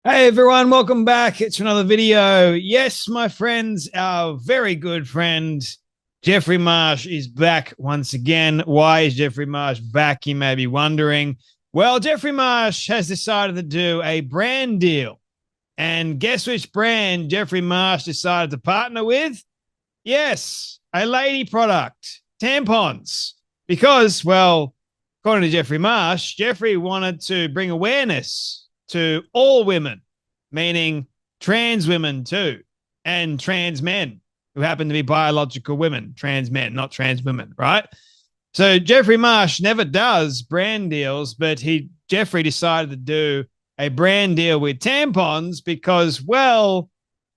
Hey everyone, welcome back. It's another video. Yes, my friends, our very good friend Jeffrey Marsh is back once again. Why is Jeffrey Marsh back? You may be wondering. Well, Jeffrey Marsh has decided to do a brand deal. And guess which brand Jeffrey Marsh decided to partner with? Yes, a lady product, tampons. Because, well, according to Jeffrey Marsh, Jeffrey wanted to bring awareness to all women, meaning trans women too, and trans men who happen to be biological women, trans men, not trans women, right? So Jeffrey Marsh never does brand deals, but Jeffrey decided to do a brand deal with tampons because, well,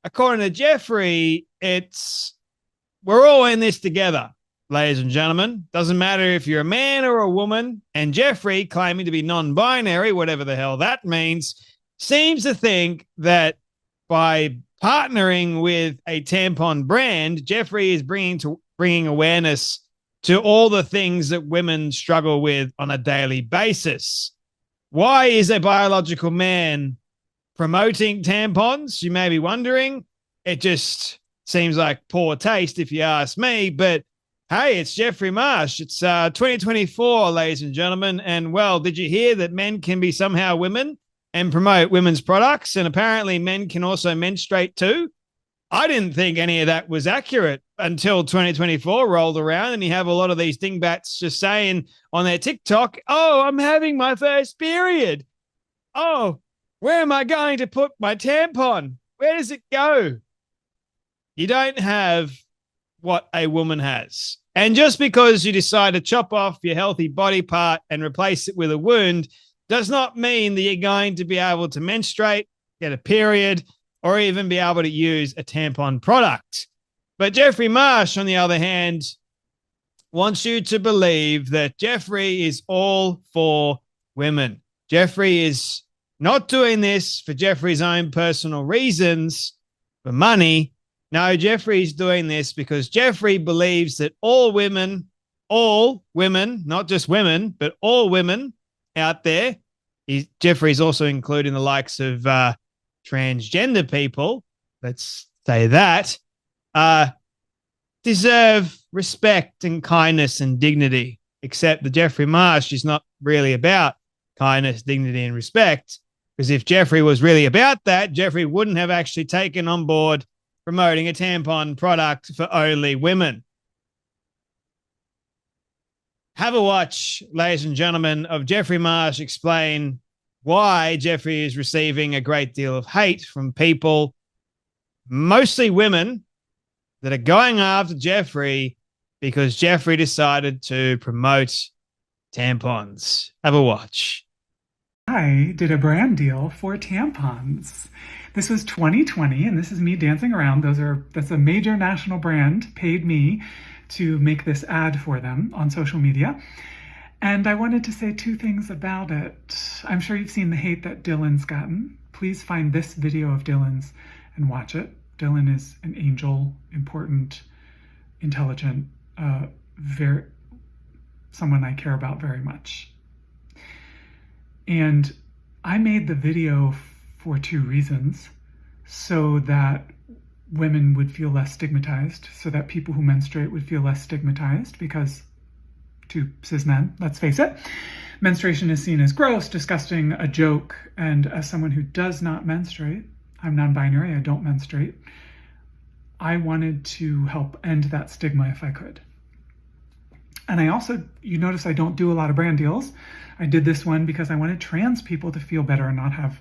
according to Jeffrey, we're all in this together, ladies and gentlemen. Doesn't matter if you're a man or a woman. And Jeffrey, claiming to be non binary, whatever the hell that means, seems to think that by partnering with a tampon brand, Jeffrey is bringing awareness to all the things that women struggle with on a daily basis. Why is a biological man promoting tampons? You may be wondering. It just seems like poor taste, if you ask me. But hey, it's Jeffrey Marsh. It's 2024, ladies and gentlemen. And well, did you hear that men can be somehow women and promote women's products? And apparently, men can also menstruate too. I didn't think any of that was accurate until 2024 rolled around, and you have a lot of these dingbats just saying on their TikTok, "Oh, I'm having my first period. Oh, where am I going to put my tampon? Where does it go?" You don't have what a woman has. And just because you decide to chop off your healthy body part and replace it with a wound does not mean that you're going to be able to menstruate, get a period, or even be able to use a tampon product. But Jeffrey Marsh, on the other hand, wants you to believe that Jeffrey is all for women. Jeffrey is not doing this for Jeffrey's own personal reasons, for money. No, Jeffrey's doing this because Jeffrey believes that all women, not just women, but all women out there, Jeffrey's also including the likes of transgender people, let's say that, deserve respect and kindness and dignity, except that Jeffrey Marsh is not really about kindness, dignity, and respect. Because if Jeffrey was really about that, Jeffrey wouldn't have actually taken on board promoting a tampon product for only women. Have a watch, ladies and gentlemen, of Jeffrey Marsh explain why Jeffrey is receiving a great deal of hate from people, mostly women, that are going after Jeffrey because Jeffrey decided to promote tampons. Have a watch. I did a brand deal for tampons. This was 2020, and this is me dancing around. That's a major national brand paid me to make this ad for them on social media. And I wanted to say two things about it. I'm sure you've seen the hate that Dylan's gotten. Please find this video of Dylan's and watch it. Dylan is an angel, important, intelligent, someone I care about very much. And I made the video for two reasons: so that women would feel less stigmatized, so that people who menstruate would feel less stigmatized, because to cis men, let's face it, menstruation is seen as gross, disgusting, a joke. And as someone who does not menstruate, I'm non-binary, I don't menstruate, I wanted to help end that stigma if I could. And I also, you notice I don't do a lot of brand deals. I did this one because I wanted trans people to feel better and not have,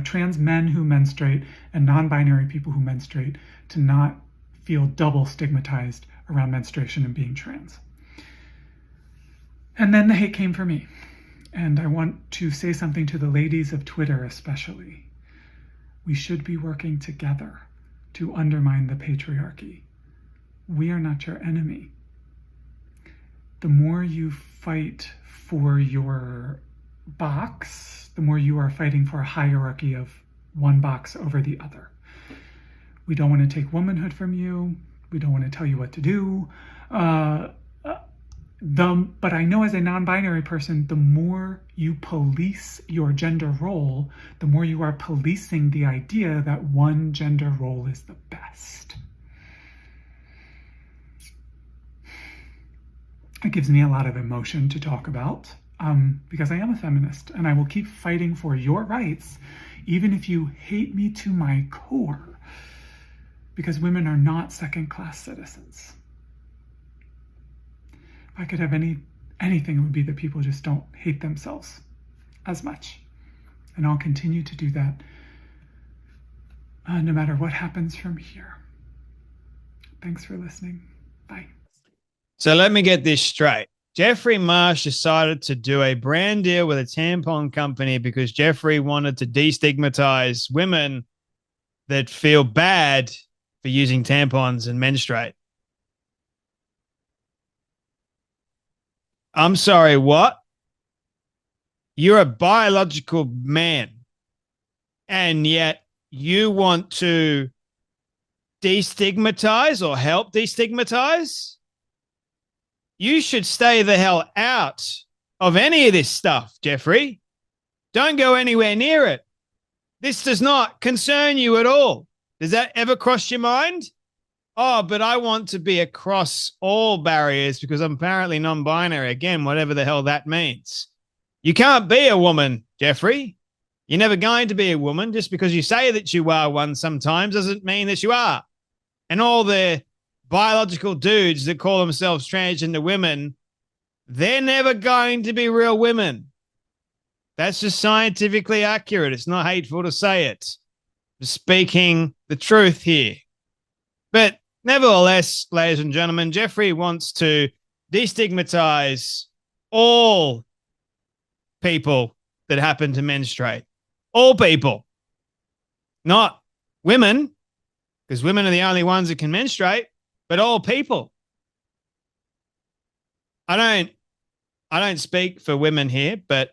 trans men who menstruate and non-binary people who menstruate to not feel double stigmatized around menstruation and being trans. And then the hate came for me. And I want to say something to the ladies of Twitter especially. We should be working together to undermine the patriarchy. We are not your enemy. The more you fight for your box, the more you are fighting for a hierarchy of one box over the other. We don't want to take womanhood from you. We don't want to tell you what to do. But I know as a non-binary person, the more you police your gender role, the more you are policing the idea that one gender role is the best. It gives me a lot of emotion to talk about because I am a feminist and I will keep fighting for your rights, even if you hate me to my core, because women are not second-class citizens. If I could have anything, it would be that people just don't hate themselves as much. And I'll continue to do that no matter what happens from here. Thanks for listening. Bye. So let me get this straight. Jeffrey Marsh decided to do a brand deal with a tampon company because Jeffrey wanted to destigmatize women that feel bad for using tampons and menstruate. I'm sorry, what? You're a biological man, and yet you want to destigmatize or help destigmatize? You should stay the hell out of any of this stuff, Jeffrey. Don't go anywhere near it. This does not concern you at all. Does that ever cross your mind? Oh, but I want to be across all barriers because I'm apparently non-binary. Again, whatever the hell that means. You can't be a woman, Jeffrey. You're never going to be a woman. Just because you say that you are one sometimes doesn't mean that you are. And all the biological dudes that call themselves transgender women, they're never going to be real women. That's just scientifically accurate. It's not hateful to say it. Just speaking the truth here. But nevertheless, ladies and gentlemen, Jeffrey wants to destigmatize all people that happen to menstruate. All people. Not women, because women are the only ones that can menstruate, but all people. I don't speak for women here, but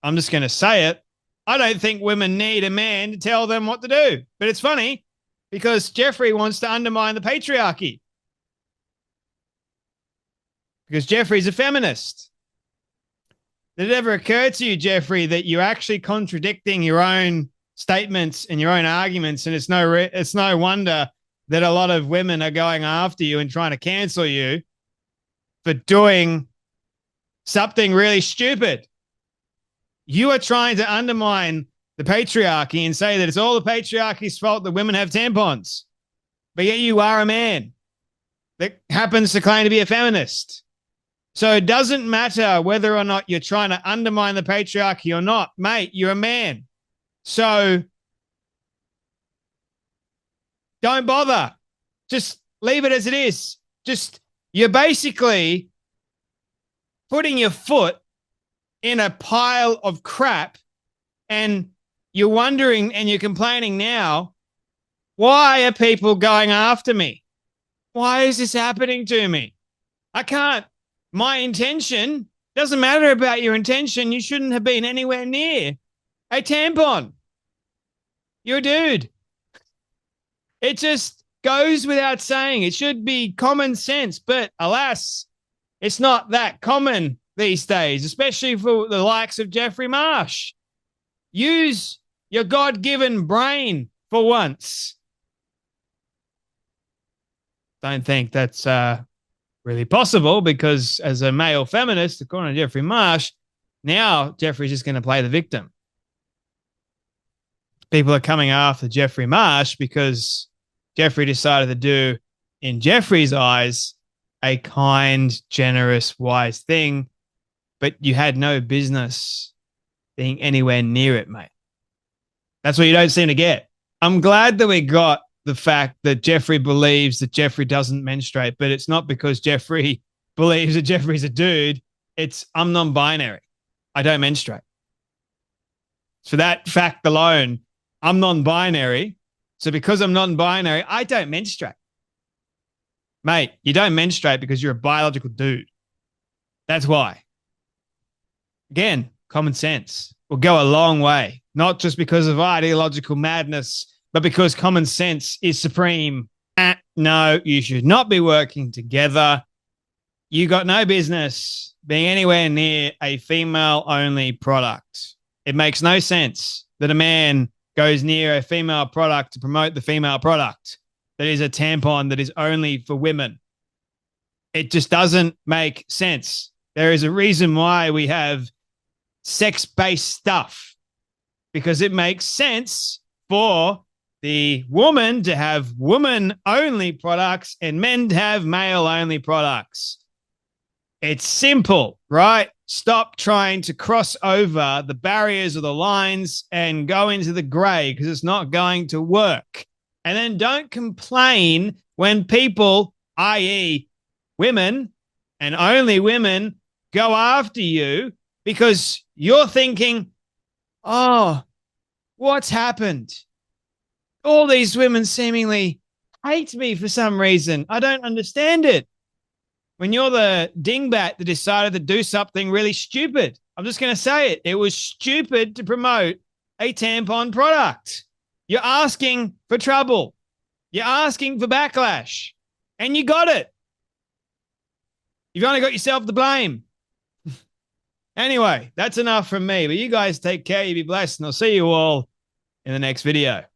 I'm just going to say it. I don't think women need a man to tell them what to do. But it's funny because Jeffrey wants to undermine the patriarchy. Because Jeffrey's a feminist. Did it ever occur to you, Jeffrey, that you're actually contradicting your own statements and your own arguments, and it's no wonder that a lot of women are going after you and trying to cancel you for doing something really stupid? You are trying to undermine the patriarchy and say that it's all the patriarchy's fault that women have tampons. But yet you are a man that happens to claim to be a feminist. So it doesn't matter whether or not you're trying to undermine the patriarchy or not. Mate, you're a man. So don't bother. Just leave it as it is. You're basically putting your foot in a pile of crap, and you're wondering and you're complaining now, why are people going after me? Why is this happening to me? I can't. My intention doesn't matter about your intention. You shouldn't have been anywhere near a tampon. You're a dude. It just goes without saying. It should be common sense, but alas, it's not that common these days, especially for the likes of Jeffrey Marsh. Use your God-given brain for once. Don't think that's really possible because as a male feminist, according to Jeffrey Marsh, now Jeffrey's just going to play the victim. People are coming after Jeffrey Marsh because Jeffrey decided to do, in Jeffrey's eyes, a kind, generous, wise thing, but you had no business being anywhere near it, mate. That's what you don't seem to get. I'm glad that we got the fact that Jeffrey believes that Jeffrey doesn't menstruate, but it's not because Jeffrey believes that Jeffrey's a dude. It's I'm non-binary. I don't menstruate. For that fact alone, I'm non-binary. So because I'm non-binary, I don't menstruate. Mate, you don't menstruate because you're a biological dude. That's why. Again, common sense will go a long way, not just because of ideological madness, but because common sense is supreme. No, you should not be working together. You got no business being anywhere near a female-only product. It makes no sense that a man goes near a female product to promote the female product that is a tampon that is only for women. It just doesn't make sense. There is a reason why we have sex-based stuff, because it makes sense for the woman to have woman-only products and men to have male-only products. It's simple, right? Stop trying to cross over the barriers or the lines and go into the gray, because it's not going to work. And then don't complain when people, i.e., women and only women, go after you because you're thinking, oh, what's happened? All these women seemingly hate me for some reason. I don't understand it. When you're the dingbat that decided to do something really stupid. I'm just going to say it. It was stupid to promote a tampon product. You're asking for trouble. You're asking for backlash. And you got it. You've only got yourself to blame. Anyway, that's enough from me. But you guys take care. You be blessed. And I'll see you all in the next video.